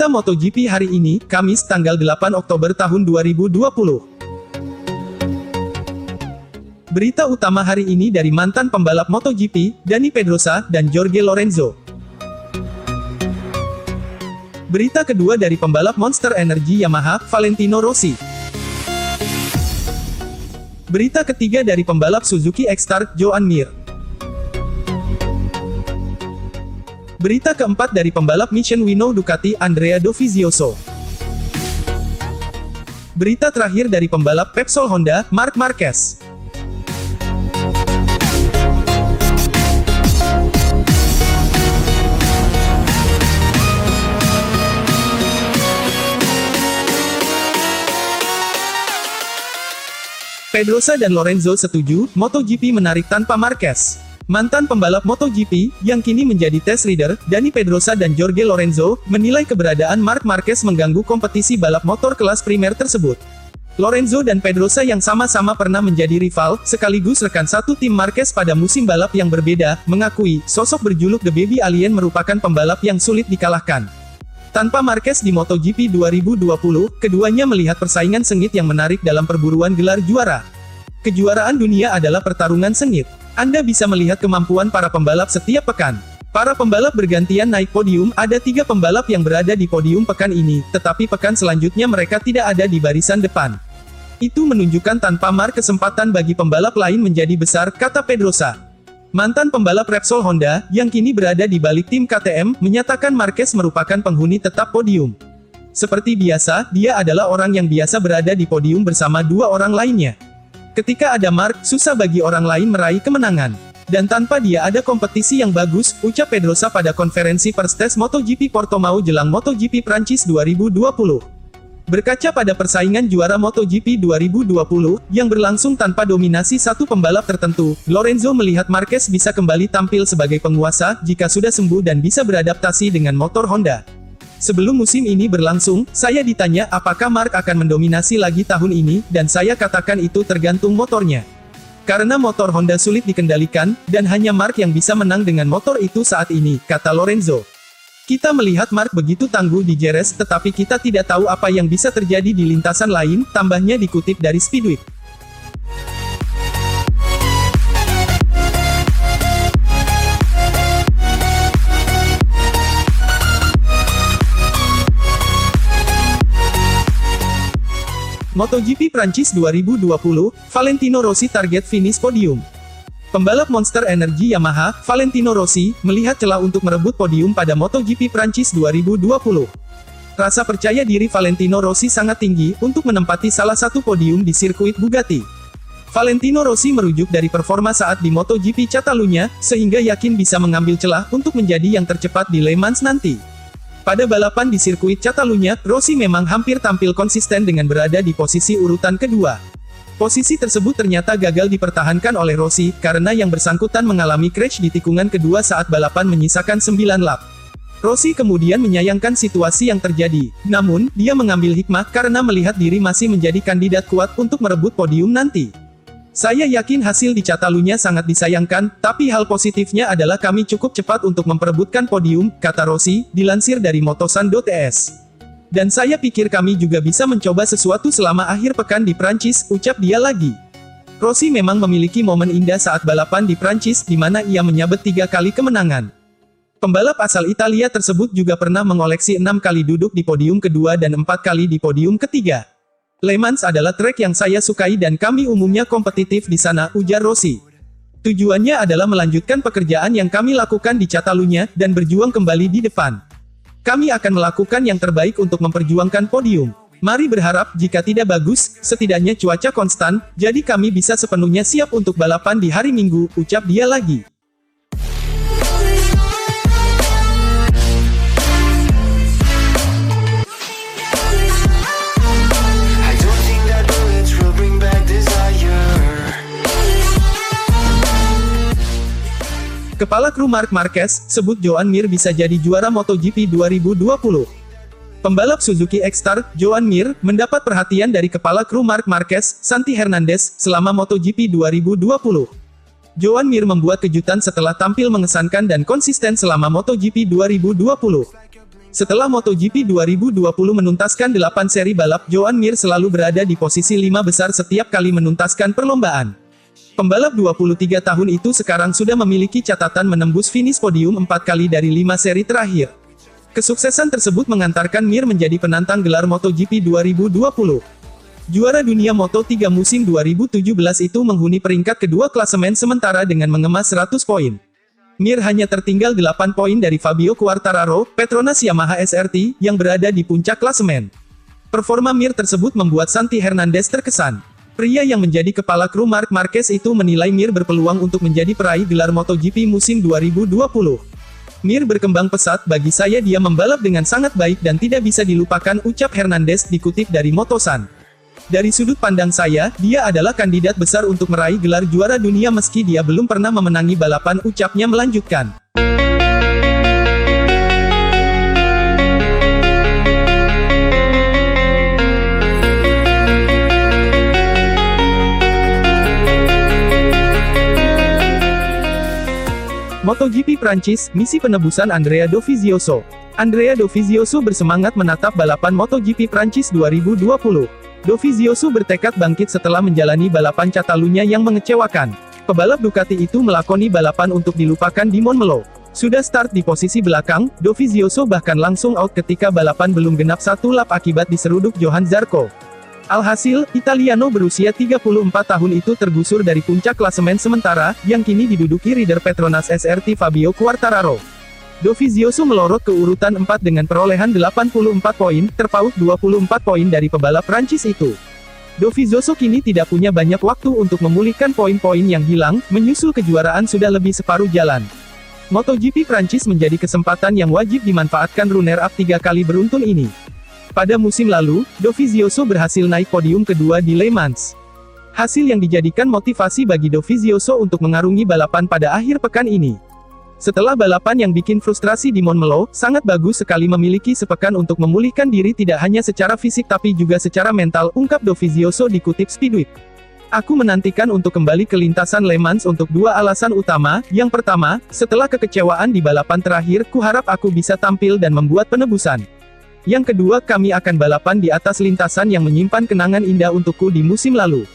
Berita MotoGP hari ini, Kamis tanggal 8 Oktober tahun 2020. Berita utama hari ini dari mantan pembalap MotoGP, Dani Pedrosa, dan Jorge Lorenzo. Berita kedua dari pembalap Monster Energy Yamaha, Valentino Rossi. Berita ketiga dari pembalap Suzuki X-Star, Joan Mir. Berita keempat dari pembalap Mission Winnow Ducati, Andrea Dovizioso. Berita terakhir dari pembalap Repsol Honda, Marc Marquez. Pedrosa dan Lorenzo setuju, MotoGP menarik tanpa Marquez. Mantan pembalap MotoGP, yang kini menjadi test rider, Dani Pedrosa dan Jorge Lorenzo, menilai keberadaan Marc Marquez mengganggu kompetisi balap motor kelas primer tersebut. Lorenzo dan Pedrosa yang sama-sama pernah menjadi rival, sekaligus rekan satu tim Marquez pada musim balap yang berbeda, mengakui, sosok berjuluk The Baby Alien merupakan pembalap yang sulit dikalahkan. Tanpa Marquez di MotoGP 2020, keduanya melihat persaingan sengit yang menarik dalam perburuan gelar juara. Kejuaraan dunia adalah pertarungan sengit. Anda bisa melihat kemampuan para pembalap setiap pekan. Para pembalap bergantian naik podium, ada 3 pembalap yang berada di podium pekan ini, tetapi pekan selanjutnya mereka tidak ada di barisan depan. Itu menunjukkan tanpa Marc kesempatan bagi pembalap lain menjadi besar, kata Pedrosa. Mantan pembalap Repsol Honda, yang kini berada di balik tim KTM, menyatakan Marquez merupakan penghuni tetap podium. Seperti biasa, dia adalah orang yang biasa berada di podium bersama 2 orang lainnya. Ketika ada Marc, susah bagi orang lain meraih kemenangan. Dan tanpa dia ada kompetisi yang bagus, ucap Pedrosa pada konferensi pers tes MotoGP Portimao jelang MotoGP Prancis 2020. Berkaca pada persaingan juara MotoGP 2020, yang berlangsung tanpa dominasi satu pembalap tertentu, Lorenzo melihat Marquez bisa kembali tampil sebagai penguasa, jika sudah sembuh dan bisa beradaptasi dengan motor Honda. Sebelum musim ini berlangsung, saya ditanya apakah Marc akan mendominasi lagi tahun ini, dan saya katakan itu tergantung motornya. Karena motor Honda sulit dikendalikan, dan hanya Marc yang bisa menang dengan motor itu saat ini, kata Lorenzo. Kita melihat Marc begitu tangguh di Jerez, tetapi kita tidak tahu apa yang bisa terjadi di lintasan lain, tambahnya dikutip dari Speedweek. MotoGP Prancis 2020, Valentino Rossi target finish podium. Pembalap Monster Energy Yamaha, Valentino Rossi, melihat celah untuk merebut podium pada MotoGP Prancis 2020. Rasa percaya diri Valentino Rossi sangat tinggi untuk menempati salah satu podium di sirkuit Bugatti. Valentino Rossi merujuk dari performa saat di MotoGP Catalunya, sehingga yakin bisa mengambil celah untuk menjadi yang tercepat di Le Mans nanti. Pada balapan di sirkuit Catalunya, Rossi memang hampir tampil konsisten dengan berada di posisi urutan kedua. Posisi tersebut ternyata gagal dipertahankan oleh Rossi, karena yang bersangkutan mengalami crash di tikungan kedua saat balapan menyisakan 9 lap. Rossi kemudian menyayangkan situasi yang terjadi, namun, dia mengambil hikmah karena melihat diri masih menjadi kandidat kuat untuk merebut podium nanti. Saya yakin hasil di Catalunya sangat disayangkan, tapi hal positifnya adalah kami cukup cepat untuk memperebutkan podium, kata Rossi, dilansir dari motosan.es. Dan saya pikir kami juga bisa mencoba sesuatu selama akhir pekan di Prancis, ucap dia lagi. Rossi memang memiliki momen indah saat balapan di Prancis, di mana ia menyabet 3 kali kemenangan. Pembalap asal Italia tersebut juga pernah mengoleksi 6 kali duduk di podium kedua dan 4 kali di podium ketiga. Le Mans adalah trek yang saya sukai dan kami umumnya kompetitif di sana, ujar Rossi. Tujuannya adalah melanjutkan pekerjaan yang kami lakukan di Catalunya, dan berjuang kembali di depan. Kami akan melakukan yang terbaik untuk memperjuangkan podium. Mari berharap, jika tidak bagus, setidaknya cuaca konstan, jadi kami bisa sepenuhnya siap untuk balapan di hari Minggu, ucap dia lagi. Kepala kru Marc Marquez, sebut Joan Mir bisa jadi juara MotoGP 2020. Pembalap Suzuki X-Star, Joan Mir, mendapat perhatian dari kepala kru Marc Marquez, Santi Hernandez, selama MotoGP 2020. Joan Mir membuat kejutan setelah tampil mengesankan dan konsisten selama MotoGP 2020. Setelah MotoGP 2020 menuntaskan 8 seri balap, Joan Mir selalu berada di posisi 5 besar setiap kali menuntaskan perlombaan. Pembalap 23 tahun itu sekarang sudah memiliki catatan menembus finish podium 4 kali dari 5 seri terakhir. Kesuksesan tersebut mengantarkan Mir menjadi penantang gelar MotoGP 2020. Juara dunia Moto3 musim 2017 itu menghuni peringkat kedua klasemen sementara dengan mengemas 100 poin. Mir hanya tertinggal 8 poin dari Fabio Quartararo, Petronas Yamaha SRT, yang berada di puncak klasemen. Performa Mir tersebut membuat Santi Hernandez terkesan. Pria yang menjadi kepala kru Marc Marquez itu menilai Mir berpeluang untuk menjadi peraih gelar MotoGP musim 2020. Mir berkembang pesat, bagi saya dia membalap dengan sangat baik dan tidak bisa dilupakan, ucap Hernandez dikutip dari Motosan. Dari sudut pandang saya, dia adalah kandidat besar untuk meraih gelar juara dunia meski dia belum pernah memenangi balapan, ucapnya melanjutkan. MotoGP Prancis, misi penebusan Andrea Dovizioso. Andrea Dovizioso bersemangat menatap balapan MotoGP Prancis 2020. Dovizioso bertekad bangkit setelah menjalani balapan Catalunya yang mengecewakan. Pebalap Ducati itu melakoni balapan untuk dilupakan di Montmeló. Sudah start di posisi belakang, Dovizioso bahkan langsung out ketika balapan belum genap 1 lap akibat diseruduk Johann Zarco. Alhasil, Italiano berusia 34 tahun itu tergusur dari puncak klasemen sementara, yang kini diduduki rider Petronas SRT Fabio Quartararo. Dovizioso melorot ke urutan 4 dengan perolehan 84 poin, terpaut 24 poin dari pebalap Prancis itu. Dovizioso kini tidak punya banyak waktu untuk memulihkan poin-poin yang hilang, menyusul kejuaraan sudah lebih separuh jalan. MotoGP Prancis menjadi kesempatan yang wajib dimanfaatkan runner-up 3 kali beruntun ini. Pada musim lalu, Dovizioso berhasil naik podium kedua di Le Mans. Hasil yang dijadikan motivasi bagi Dovizioso untuk mengarungi balapan pada akhir pekan ini. Setelah balapan yang bikin frustrasi di Montmeló, sangat bagus sekali memiliki sepekan untuk memulihkan diri tidak hanya secara fisik tapi juga secara mental, ungkap Dovizioso dikutip Speedweek. Aku menantikan untuk kembali ke lintasan Le Mans untuk 2 alasan utama. Yang pertama, setelah kekecewaan di balapan terakhir, kuharap aku bisa tampil dan membuat penebusan. Yang kedua, kami akan balapan di atas lintasan yang menyimpan kenangan indah untukku di musim lalu.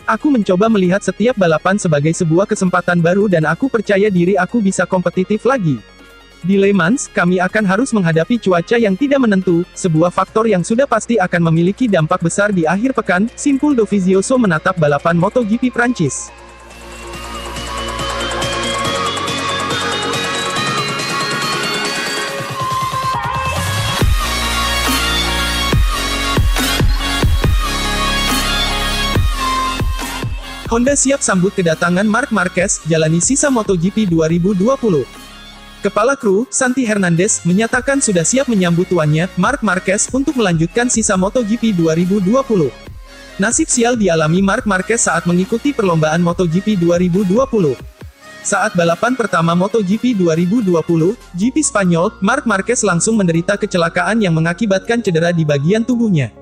Aku mencoba melihat setiap balapan sebagai sebuah kesempatan baru dan aku percaya diri aku bisa kompetitif lagi. Di Le Mans, kami akan harus menghadapi cuaca yang tidak menentu, sebuah faktor yang sudah pasti akan memiliki dampak besar di akhir pekan, simpul Dovizioso menatap balapan MotoGP Prancis. Honda siap sambut kedatangan Marc Marquez, jalani sisa MotoGP 2020. Kepala kru, Santi Hernandez, menyatakan sudah siap menyambut tuannya, Marc Marquez, untuk melanjutkan sisa MotoGP 2020. Nasib sial dialami Marc Marquez saat mengikuti perlombaan MotoGP 2020. Saat balapan pertama MotoGP 2020, GP Spanyol, Marc Marquez langsung menderita kecelakaan yang mengakibatkan cedera di bagian tubuhnya.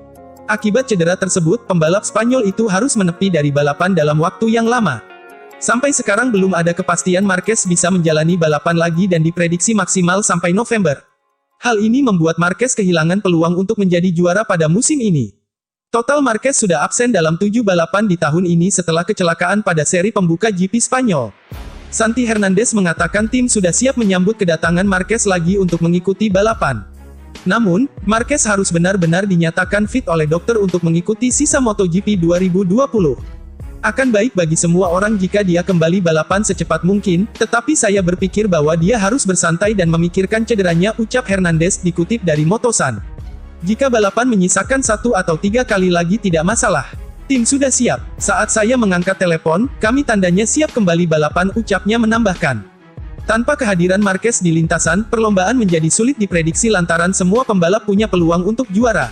Akibat cedera tersebut, pembalap Spanyol itu harus menepi dari balapan dalam waktu yang lama. Sampai sekarang belum ada kepastian Marquez bisa menjalani balapan lagi dan diprediksi maksimal sampai November. Hal ini membuat Marquez kehilangan peluang untuk menjadi juara pada musim ini. Total Marquez sudah absen dalam 7 balapan di tahun ini setelah kecelakaan pada seri pembuka GP Spanyol. Santi Hernandez mengatakan tim sudah siap menyambut kedatangan Marquez lagi untuk mengikuti balapan. Namun, Marquez harus benar-benar dinyatakan fit oleh dokter untuk mengikuti sisa MotoGP 2020. Akan baik bagi semua orang jika dia kembali balapan secepat mungkin, tetapi saya berpikir bahwa dia harus bersantai dan memikirkan cederanya, ucap Hernandez dikutip dari Motosan. Jika balapan menyisakan 1 atau 3 kali lagi tidak masalah. Tim sudah siap. Saat saya mengangkat telepon, kami tandanya siap kembali balapan, ucapnya menambahkan. Tanpa kehadiran Marquez di lintasan, perlombaan menjadi sulit diprediksi lantaran semua pembalap punya peluang untuk juara.